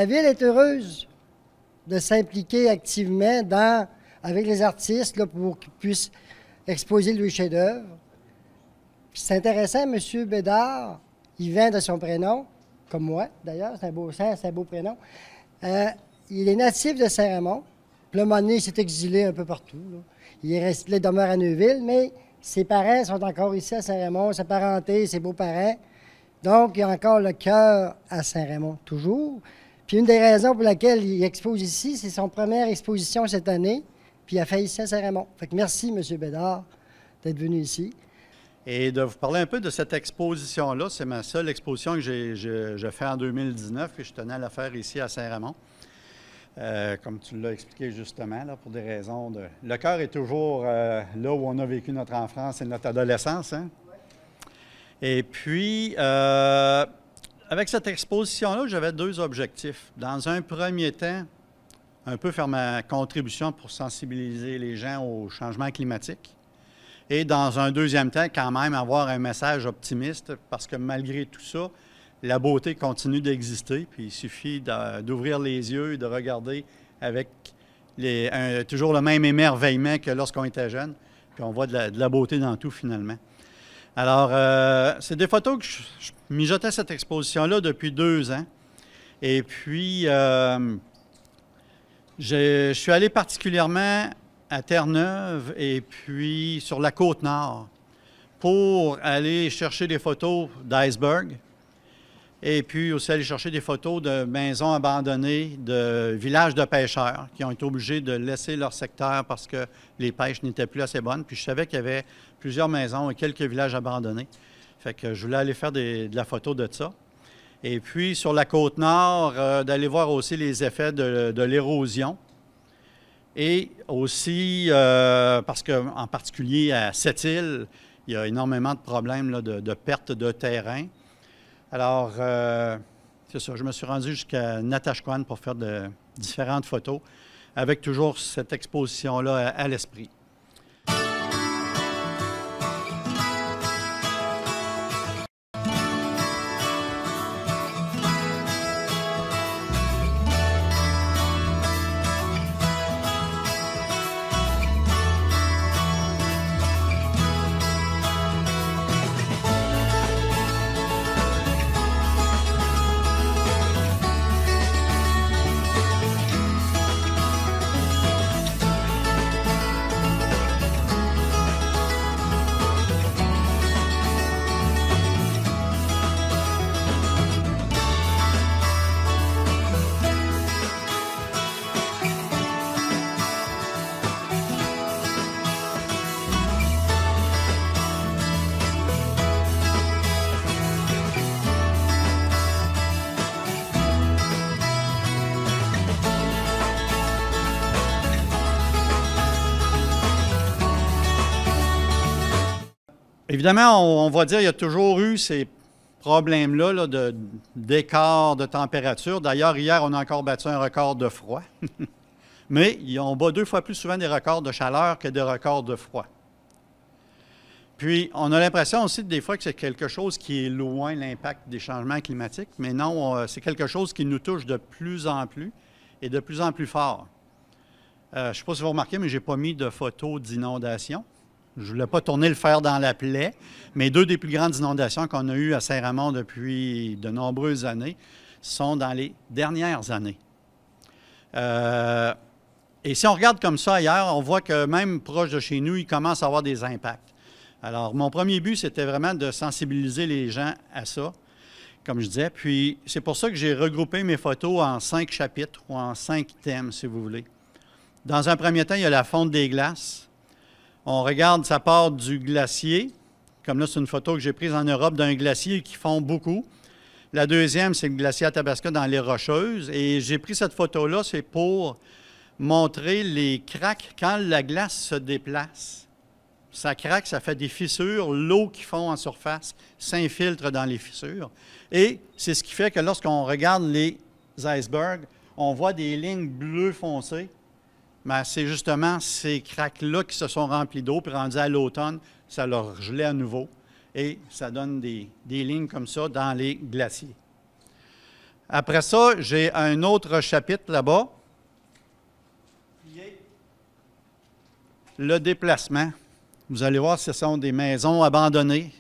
La Ville est heureuse de s'impliquer activement avec les artistes là, pour qu'ils puissent exposer le chef-d'œuvre. C'est intéressant, M. Bédard, il vient de son prénom, comme moi d'ailleurs, c'est un beau prénom. Il est natif de Saint-Raymond. Puis là, à un moment donné, il s'est exilé un peu partout. Là. Il est resté, il demeure à Neuville, mais ses parents sont encore ici à Saint-Raymond, sa parenté, ses beaux-parents. Donc, il a encore le cœur à Saint-Raymond, toujours. Puis une des raisons pour laquelle il expose ici, c'est son première exposition cette année, puis il a fait ici à Saint-Raymond. Fait que merci, M. Bédard, d'être venu ici. Et de vous parler un peu de cette exposition-là. C'est ma seule exposition que j'ai faite en 2019 et je tenais à la faire ici à Saint-Raymond. Comme tu l'as expliqué justement, là, pour des raisons de... Le cœur est toujours là où on a vécu notre enfance et notre adolescence. Hein? Et puis, avec cette exposition-là, j'avais deux objectifs. Dans un premier temps, un peu faire ma contribution pour sensibiliser les gens au changement climatique. Et dans un deuxième temps, quand même, avoir un message optimiste, parce que malgré tout ça, la beauté continue d'exister, puis il suffit d'ouvrir les yeux et de regarder avec toujours le même émerveillement que lorsqu'on était jeune, puis on voit de la beauté dans tout, finalement. Alors, c'est des photos que je mijotais cette exposition-là depuis 2 ans. Et puis, je suis allé particulièrement à Terre-Neuve et puis sur la Côte-Nord pour aller chercher des photos d'iceberg et puis aussi aller chercher des photos de maisons abandonnées, de villages de pêcheurs qui ont été obligés de laisser leur secteur parce que les pêches n'étaient plus assez bonnes. Puis je savais qu'il y avait plusieurs maisons et quelques villages abandonnés. Fait que je voulais aller faire de la photo de ça. Et puis sur la Côte-Nord, d'aller voir aussi les effets de l'érosion. Et aussi, parce qu'en particulier à Sept-Îles, il y a énormément de problèmes là, de perte de terrain. Alors, c'est ça, je me suis rendu jusqu'à Natashquan pour faire de différentes photos, avec toujours cette exposition-là à l'esprit. Évidemment, on va dire qu'il y a toujours eu ces problèmes-là là, d'écart de température. D'ailleurs, hier, on a encore battu un record de froid. Mais on bat 2 fois plus souvent des records de chaleur que des records de froid. Puis, on a l'impression aussi des fois que c'est quelque chose qui est loin, l'impact des changements climatiques. Mais non, c'est quelque chose qui nous touche de plus en plus et de plus en plus fort. Je ne sais pas si vous remarquez, mais je n'ai pas mis de photos d'inondations. Je ne voulais pas tourner le fer dans la plaie, mais 2 des plus grandes inondations qu'on a eues à Saint-Raymond depuis de nombreuses années sont dans les dernières années. Et si on regarde comme ça ailleurs, on voit que même proche de chez nous, il commence à avoir des impacts. Alors, mon premier but, c'était vraiment de sensibiliser les gens à ça, comme je disais. Puis, c'est pour ça que j'ai regroupé mes photos en 5 chapitres ou en 5 thèmes, si vous voulez. Dans un premier temps, il y a la fonte des glaces. On regarde, ça part du glacier. Comme là, c'est une photo que j'ai prise en Europe d'un glacier qui fond beaucoup. La deuxième, c'est le glacier Athabasca dans les Rocheuses. Et j'ai pris cette photo-là, c'est pour montrer les craques quand la glace se déplace. Ça craque, ça fait des fissures. L'eau qui fond en surface s'infiltre dans les fissures. Et c'est ce qui fait que lorsqu'on regarde les icebergs, on voit des lignes bleues foncées. Mais c'est justement ces craques-là qui se sont remplis d'eau, puis rendus à l'automne, ça leur gelait à nouveau. Et ça donne des lignes comme ça dans les glaciers. Après ça, j'ai un autre chapitre là-bas, qui est le déplacement. Vous allez voir, ce sont des maisons abandonnées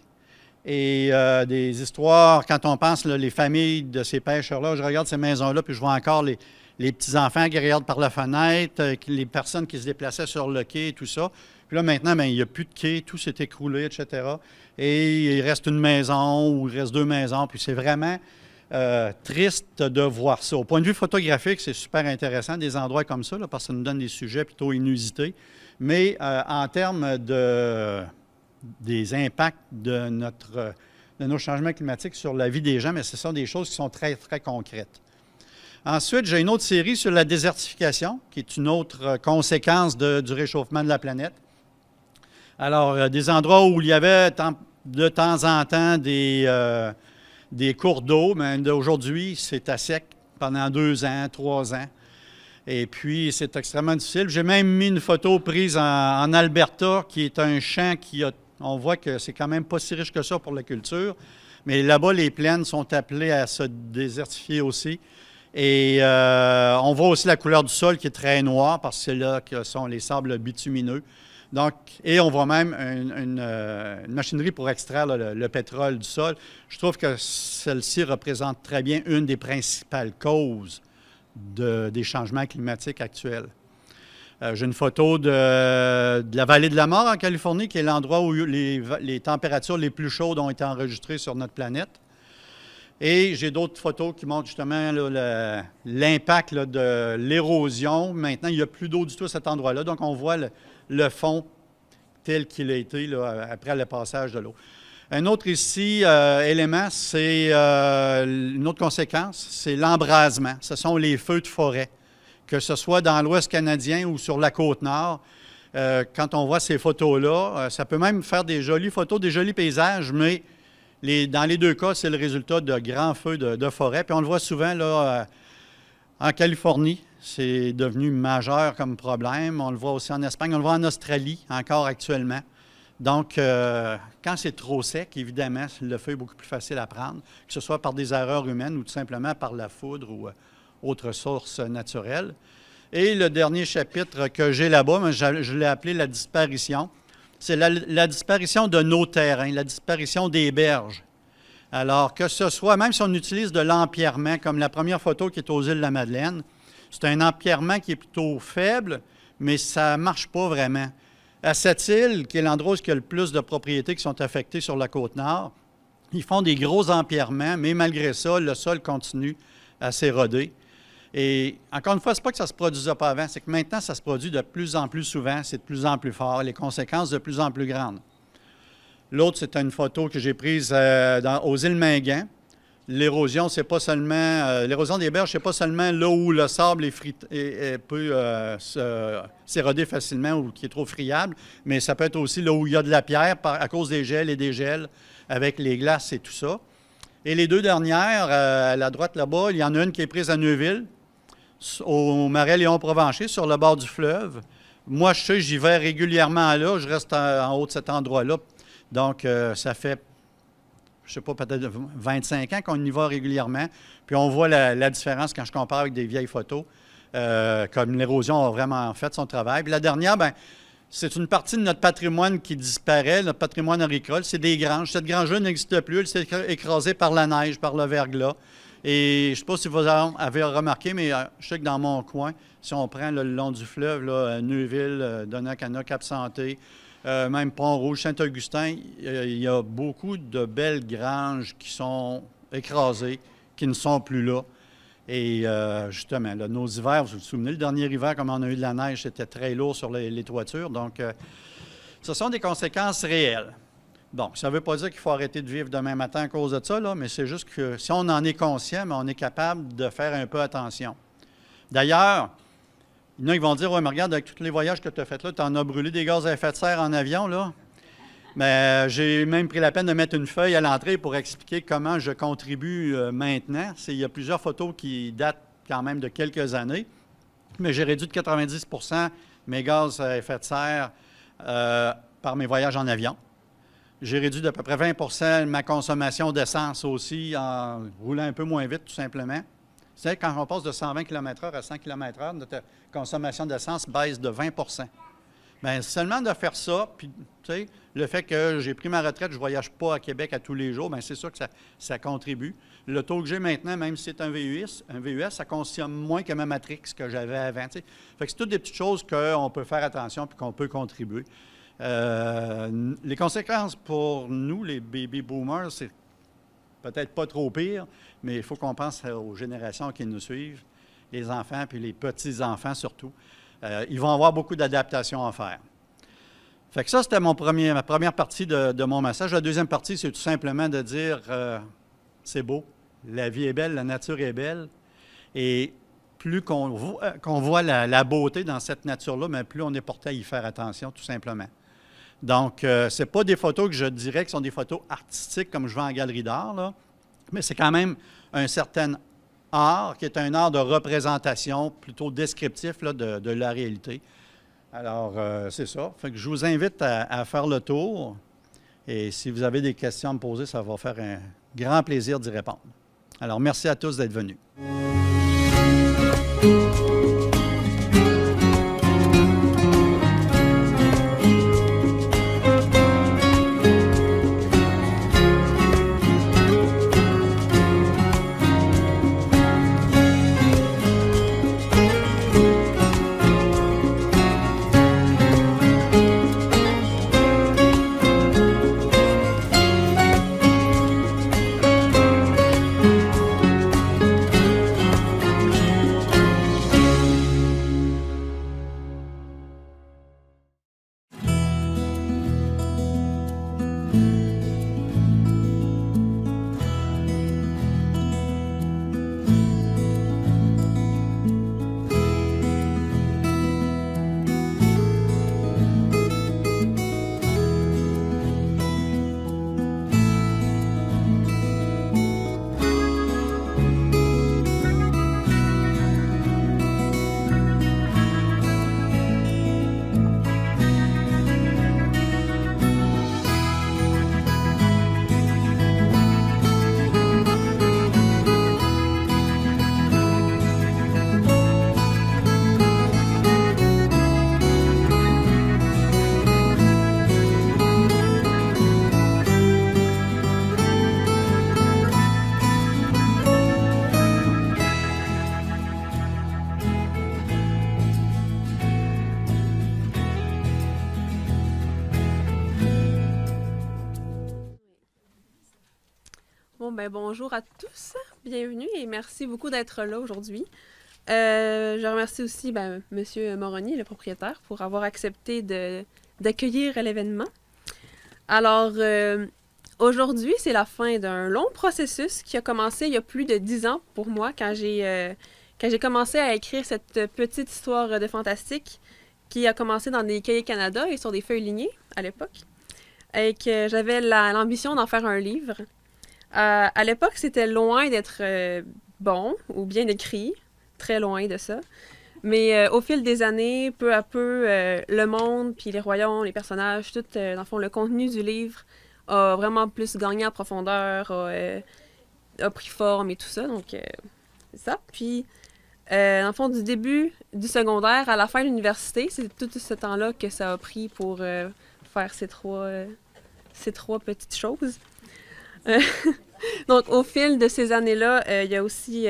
et des histoires, quand on pense, là, les familles de ces pêcheurs-là, je regarde ces maisons-là, puis je vois encore les petits-enfants qui regardent par la fenêtre, les personnes qui se déplaçaient sur le quai et tout ça. Puis là, maintenant, bien, il n'y a plus de quai, tout s'est écroulé, etc. Et il reste une maison ou il reste deux maisons, puis c'est vraiment triste de voir ça. Au point de vue photographique, c'est super intéressant, des endroits comme ça, là, parce que ça nous donne des sujets plutôt inusités. Mais en termes des impacts de nos changements climatiques sur la vie des gens, mais ce sont des choses qui sont très, très concrètes. Ensuite, j'ai une autre série sur la désertification, qui est une autre conséquence du réchauffement de la planète. Alors, des endroits où il y avait de temps en temps des cours d'eau, mais aujourd'hui, c'est à sec pendant 2 ans, 3 ans. Et puis, c'est extrêmement difficile. J'ai même mis une photo prise en Alberta, qui est un champ on voit que c'est quand même pas si riche que ça pour la culture. Mais là-bas, les plaines sont appelées à se désertifier aussi. Et on voit aussi la couleur du sol qui est très noire, parce que c'est là que sont les sables bitumineux. Donc, et on voit même une machinerie pour extraire le pétrole du sol. Je trouve que celle-ci représente très bien une des principales causes des changements climatiques actuels. J'ai une photo de la vallée de la mort en Californie, qui est l'endroit où les températures les plus chaudes ont été enregistrées sur notre planète. Et j'ai d'autres photos qui montrent justement l'impact de l'érosion. Maintenant, il n'y a plus d'eau du tout à cet endroit-là. Donc, on voit le fond tel qu'il a été là, après le passage de l'eau. Un autre ici, élément, c'est une autre conséquence, c'est l'embrasement. Ce sont les feux de forêt, que ce soit dans l'Ouest canadien ou sur la Côte-Nord. Quand on voit ces photos-là, ça peut même faire des jolies photos, des jolis paysages, mais dans les deux cas, c'est le résultat de grands feux de forêt. Puis on le voit souvent là, en Californie, c'est devenu majeur comme problème. On le voit aussi en Espagne, on le voit en Australie encore actuellement. Donc, quand c'est trop sec, évidemment, le feu est beaucoup plus facile à prendre, que ce soit par des erreurs humaines ou tout simplement par la foudre ou autre source naturelle. Et le dernier chapitre que j'ai là-bas, je l'ai appelé la disparition. C'est la disparition de nos terrains, la disparition des berges. Alors, que ce soit, même si on utilise de l'empierrement, comme la première photo qui est aux îles de la Madeleine, c'est un empierrement qui est plutôt faible, mais ça ne marche pas vraiment. À cette île, qui est l'endroit où il y a le plus de propriétés qui sont affectées sur la Côte-Nord, ils font des gros empierrements, mais malgré ça, le sol continue à s'éroder. Et encore une fois, ce n'est pas que ça ne se produisait pas avant, c'est que maintenant, ça se produit de plus en plus souvent, c'est de plus en plus fort, les conséquences de plus en plus grandes. L'autre, c'est une photo que j'ai prise aux îles Mingan. L'érosion, c'est pas seulement l'érosion des berges, c'est pas seulement là où le sable peut s'éroder facilement ou qui est trop friable, mais ça peut être aussi là où il y a de la pierre à cause des gels et des gels avec les glaces et tout ça. Et les deux dernières, à la droite là-bas, il y en a une qui est prise à Neuville, au marais Léon-Provencher, sur le bord du fleuve. Moi, je sais, j'y vais régulièrement là, je reste en haut de cet endroit-là. Donc, ça fait, je ne sais pas, peut-être 25 ans qu'on y va régulièrement. Puis on voit la différence quand je compare avec des vieilles photos, comme l'érosion a vraiment fait son travail. Puis la dernière, bien, c'est une partie de notre patrimoine qui disparaît, notre patrimoine agricole. C'est des granges. Cette grange-là n'existe plus. Elle s'est écrasée par la neige, par le verglas. Et je ne sais pas si vous avez remarqué, mais je sais que dans mon coin, si on prend le long du fleuve, là, Neuville, Donnacana, Cap-Santé, même Pont-Rouge, Saint-Augustin, il y a beaucoup de belles granges qui sont écrasées, qui ne sont plus là. Et justement, là, nos hivers, vous vous souvenez, le dernier hiver, comme on a eu de la neige, c'était très lourd sur les toitures. Donc, ce sont des conséquences réelles. Bon, ça ne veut pas dire qu'il faut arrêter de vivre demain matin à cause de ça, là, mais c'est juste que si on en est conscient, on est capable de faire un peu attention. D'ailleurs, il y en a qui vont dire, « Oui, mais regarde, avec tous les voyages que tu as faits là, tu en as brûlé des gaz à effet de serre en avion, là. » Mais j'ai même pris la peine de mettre une feuille à l'entrée pour expliquer comment je contribue maintenant. Il y a plusieurs photos qui datent quand même de quelques années, mais j'ai réduit de 90 % mes gaz à effet de serre par mes voyages en avion. J'ai réduit d'à peu près 20 ma consommation d'essence aussi en roulant un peu moins vite, tout simplement. Vous savez, quand on passe de 120 km/h à 100 km/h, notre consommation d'essence baisse de 20 Bien, seulement de faire ça, puis tu sais, le fait que j'ai pris ma retraite, je ne voyage pas à Québec à tous les jours, bien, c'est sûr que ça contribue. Le taux que j'ai maintenant, même si c'est un VUS, ça consomme moins que ma Matrix que j'avais avant. Tu sais. Fait que c'est toutes des petites choses qu'on peut faire attention et qu'on peut contribuer. Les conséquences pour nous, les baby boomers, c'est peut-être pas trop pire, mais il faut qu'on pense aux générations qui nous suivent, les enfants puis les petits-enfants surtout. Ils vont avoir beaucoup d'adaptations à faire. Fait que ça, c'était ma première partie de mon message. La deuxième partie, c'est tout simplement de dire c'est beau, la vie est belle, la nature est belle. Et plus qu'on voit la beauté dans cette nature-là, mais plus on est porté à y faire attention, tout simplement. Donc, ce n'est pas des photos que je dirais que sont des photos artistiques comme je vais en galerie d'art, là, mais c'est quand même un certain art qui est un art de représentation plutôt descriptif là, de la réalité. Alors, c'est ça. Fait que je vous invite à faire le tour. Et si vous avez des questions à me poser, ça va faire un grand plaisir d'y répondre. Alors, merci à tous d'être venus. Bonjour à tous, bienvenue et merci beaucoup d'être là aujourd'hui. Je remercie aussi M. Moroni, le propriétaire, pour avoir accepté d'accueillir l'événement. Alors, aujourd'hui, c'est la fin d'un long processus qui a commencé il y a plus de 10 ans pour moi, quand j'ai commencé à écrire cette petite histoire de fantastique qui a commencé dans des cahiers Canada et sur des feuilles lignées à l'époque, et que j'avais l'ambition d'en faire un livre. À l'époque, c'était loin d'être bon ou bien écrit, très loin de ça. Mais au fil des années, peu à peu, le monde, puis les royaumes, les personnages, tout, dans le fond, le contenu du livre a vraiment plus gagné en profondeur, a pris forme et tout ça. Donc, c'est ça. Puis, dans le fond, du début du secondaire à la fin de l'université, c'est tout ce temps-là que ça a pris pour faire ces trois petites choses. Donc, au fil de ces années-là, il y a aussi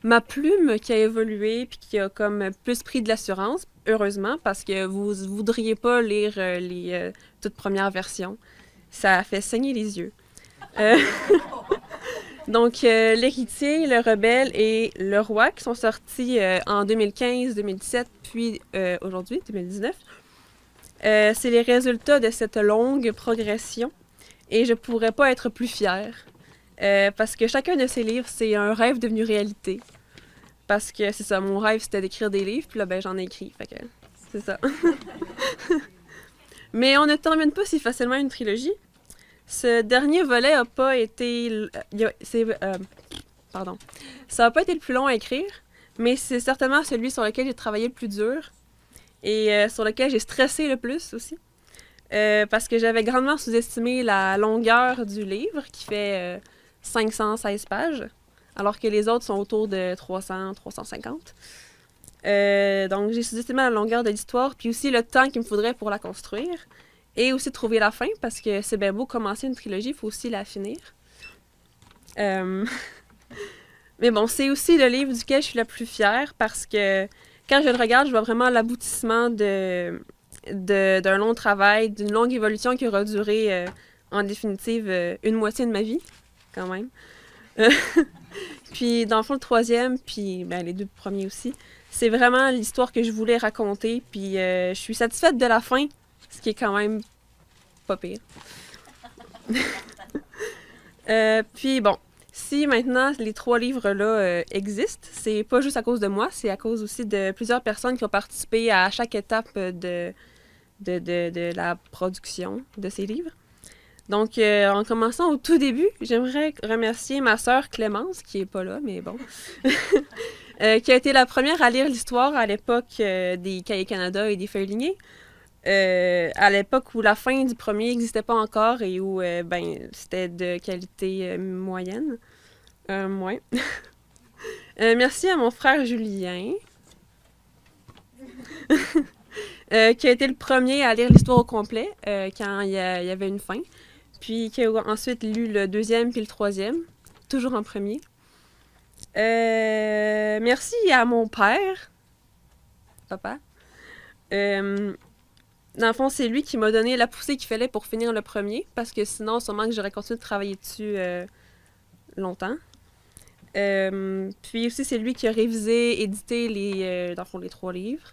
ma plume qui a évolué puis qui a comme plus pris de l'assurance, heureusement, parce que vous ne voudriez pas lire les toutes premières versions. Ça a fait saigner les yeux. Donc, L'Héritier, Le Rebelle et Le Roi, qui sont sortis en 2015, 2017, puis aujourd'hui, 2019. C'est les résultats de cette longue progression. Et je pourrais pas être plus fière. Parce que chacun de ces livres, c'est un rêve devenu réalité. Parce que c'est ça, mon rêve, c'était d'écrire des livres, puis là, j'en ai écrit. Fait que c'est ça. Mais on ne termine pas si facilement une trilogie. Ce dernier volet n'a pas été... pardon. Ça n'a pas été le plus long à écrire, mais c'est certainement celui sur lequel j'ai travaillé le plus dur et sur lequel j'ai stressé le plus aussi. parce que j'avais grandement sous-estimé la longueur du livre, qui fait 516 pages, alors que les autres sont autour de 300, 350. Donc, j'ai sous-estimé la longueur de l'histoire, puis aussi le temps qu'il me faudrait pour la construire, et aussi trouver la fin, parce que c'est bien beau commencer une trilogie, il faut aussi la finir. Mais bon, c'est aussi le livre duquel je suis la plus fière, parce que quand je le regarde, je vois vraiment l'aboutissement d'un long travail, d'une longue évolution qui aura duré, en définitive, une moitié de ma vie, quand même. Puis, dans le fond, le troisième, puis ben, les deux premiers aussi, c'est vraiment l'histoire que je voulais raconter, puis je suis satisfaite de la fin, ce qui est quand même pas pire. Puis bon, si maintenant les 3 livres-là existent, c'est pas juste à cause de moi, c'est à cause aussi de plusieurs personnes qui ont participé à chaque étape de la production de ces livres. Donc, en commençant au tout début, j'aimerais remercier ma sœur Clémence, qui est pas là, mais bon, qui a été la première à lire l'histoire à l'époque des Cahiers Canada et des Feuilles lignées. À l'époque où la fin du premier n'existait pas encore et où ben, c'était de qualité moyenne. Ouais. Merci à mon frère Julien, qui a été le premier à lire l'histoire au complet quand il y avait une fin, puis qui a ensuite lu le deuxième puis le troisième, toujours en premier. Merci à mon père, papa. Dans le fond, c'est lui qui m'a donné la poussée qu'il fallait pour finir le premier, parce que sinon, sûrement que j'aurais continué de travailler dessus longtemps. Puis aussi, c'est lui qui a révisé, édité dans le fond, les 3 livres.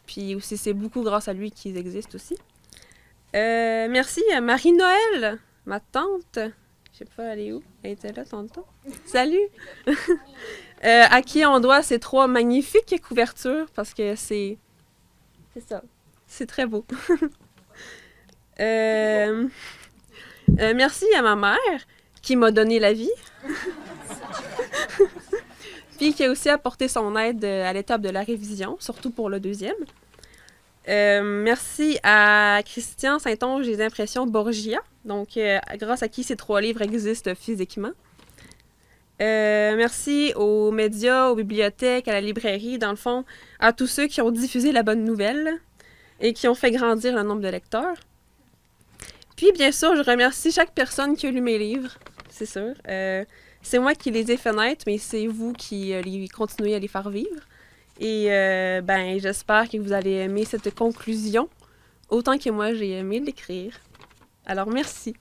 Puis aussi, c'est beaucoup grâce à lui qu'ils existent aussi. Merci à Marie-Noël, ma tante. Je sais pas, elle est où? Elle était là tantôt. Salut! À qui on doit ces 3 magnifiques couvertures, parce que c'est ça. C'est très beau. Merci à ma mère qui m'a donné la vie. Puis qui a aussi apporté son aide à l'étape de la révision, surtout pour le deuxième. Merci à Christian Saint-Onge des Impressions Borgia, donc grâce à qui ces 3 livres existent physiquement. Merci aux médias, aux bibliothèques, à la librairie, dans le fond, à tous ceux qui ont diffusé la bonne nouvelle et qui ont fait grandir le nombre de lecteurs. Puis, bien sûr, je remercie chaque personne qui a lu mes livres, c'est sûr. C'est moi qui les ai fait naître, mais c'est vous qui continuez à les faire vivre. Et ben, j'espère que vous allez aimer cette conclusion, autant que moi, j'ai aimé l'écrire. Alors, merci.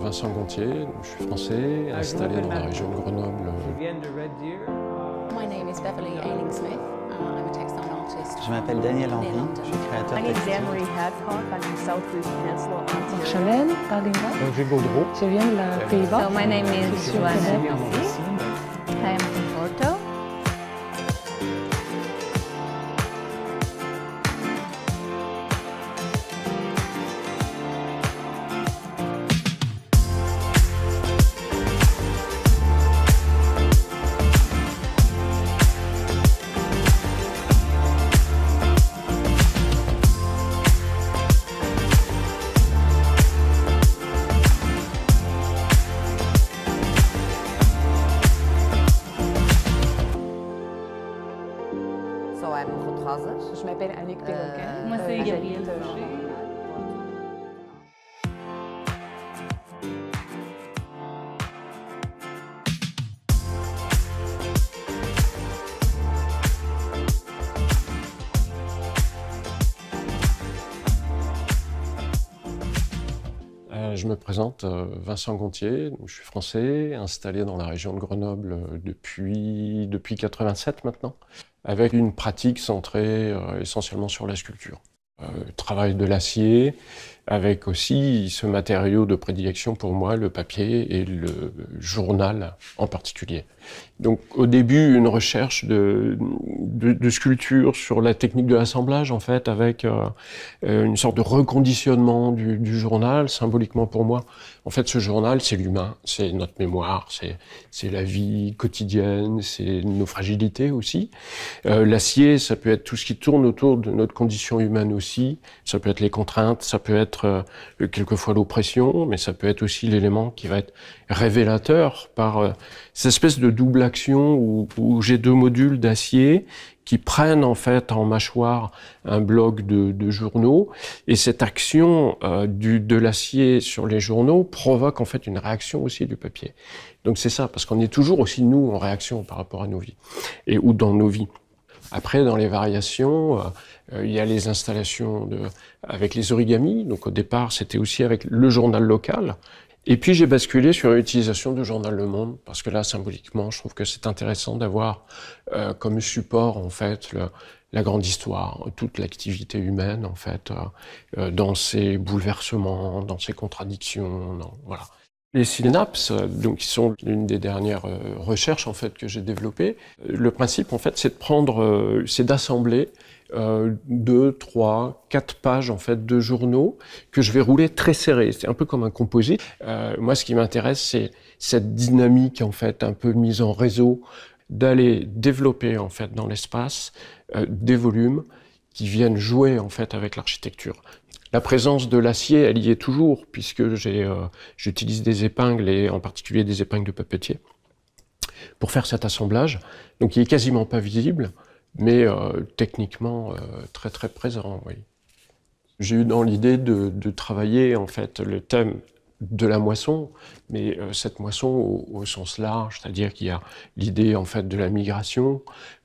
Vincent Gontier, je suis français, installé dans la région de Grenoble. My name is Beverly Ailing-Smith. I'm a textile artist. Je m'appelle Daniel Henry, je suis créateur My name is textile. Anne-Marie Hadcock. I'm in Southwest Peninsula, Ontario. Chanel, Darlinga. Roger Gaudreau. Je viens de la Pays-Bas. So my name is Joanna Murphy. I am from Porto. Je m'appelle Annick Péloquin. Moi, c'est Gabrielle Gabrielle. Je me présente, Vincent Gontier, je suis français, installé dans la région de Grenoble depuis 87 maintenant, avec une pratique centrée essentiellement sur la sculpture. Travail de l'acier, avec aussi ce matériau de prédilection pour moi, le papier et le journal en particulier. Donc au début, une recherche de sculpture sur la technique de l'assemblage, en fait, avec une sorte de reconditionnement du journal, symboliquement pour moi. En fait, ce journal, c'est l'humain, c'est notre mémoire, c'est la vie quotidienne, c'est nos fragilités aussi. L'acier, ça peut être tout ce qui tourne autour de notre condition humaine aussi, ça peut être les contraintes, ça peut être quelquefois l'oppression, mais ça peut être aussi l'élément qui va être révélateur par cette espèce de double action où j'ai deux modules d'acier qui prennent en fait en mâchoire un bloc de journaux, et cette action de l'acier sur les journaux provoque en fait une réaction aussi du papier. Donc c'est ça, parce qu'on est toujours aussi nous en réaction par rapport à nos vies, ou dans nos vies. Après, dans les variations, il y a les installations avec les origamis. Donc au départ, c'était aussi avec le journal local. Et puis j'ai basculé sur l'utilisation du journal Le Monde, parce que là, symboliquement, je trouve que c'est intéressant d'avoir comme support, en fait, la grande histoire, toute l'activité humaine, en fait, dans ses bouleversements, dans ses contradictions, voilà. Les synapses, donc, qui sont l'une des dernières recherches en fait que j'ai développées. Le principe en fait, c'est d'assembler 2, 3, 4 pages en fait de journaux que je vais rouler très serré. C'est un peu comme un composite. Moi, ce qui m'intéresse, c'est cette dynamique en fait un peu mise en réseau, d'aller développer en fait dans l'espace des volumes qui viennent jouer en fait avec l'architecture. La présence de l'acier, elle y est toujours, puisque j'utilise des épingles, et en particulier des épingles de papetier, pour faire cet assemblage. Donc il est quasiment pas visible, mais techniquement très très présent. Oui. J'ai eu dans l'idée de travailler en fait le thème de la moisson, mais cette moisson au sens large, c'est-à-dire qu'il y a l'idée en fait de la migration,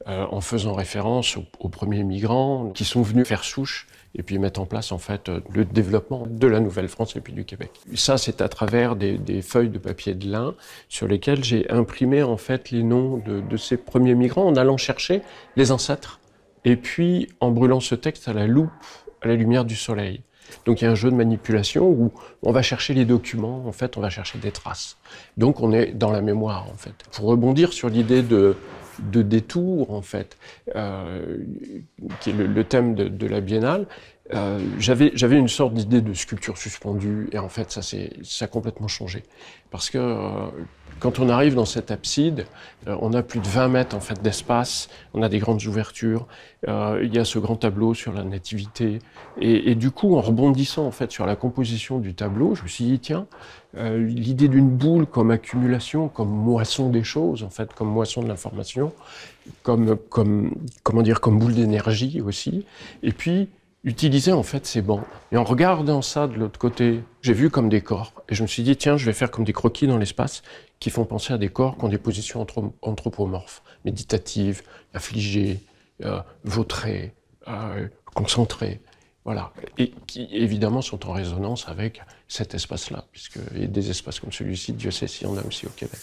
en faisant référence aux premiers migrants qui sont venus faire souche et puis mettre en place en fait le développement de la Nouvelle-France et puis du Québec. Ça, c'est à travers des feuilles de papier de lin sur lesquelles j'ai imprimé en fait les noms de ces premiers migrants en allant chercher les ancêtres et puis en brûlant ce texte à la loupe, à la lumière du soleil. Donc il y a un jeu de manipulation où on va chercher les documents, en fait, on va chercher des traces. Donc on est dans la mémoire, en fait. Pour rebondir sur l'idée de détour, en fait, qui est le thème de la Biennale, j'avais une sorte d'idée de sculpture suspendue, et en fait ça a complètement changé. Parce que quand on arrive dans cette abside, on a plus de 20 mètres en fait, d'espace, on a des grandes ouvertures, il y a ce grand tableau sur la nativité, et du coup, en rebondissant en fait, sur la composition du tableau, je me suis dit, tiens, l'idée d'une boule comme accumulation, comme moisson des choses, en fait, comme moisson de l'information, comme boule d'énergie aussi, et puis utiliser en fait ces bancs. Et en regardant ça de l'autre côté, j'ai vu comme des corps. Et je me suis dit, tiens, je vais faire comme des croquis dans l'espace qui font penser à des corps qui ont des positions anthropomorphes, méditatives, affligées, vautrées, concentrées. Voilà. Et qui, évidemment, sont en résonance avec cet espace-là, puisque et des espaces comme celui-ci, Dieu sait s'il y en a aussi au Québec.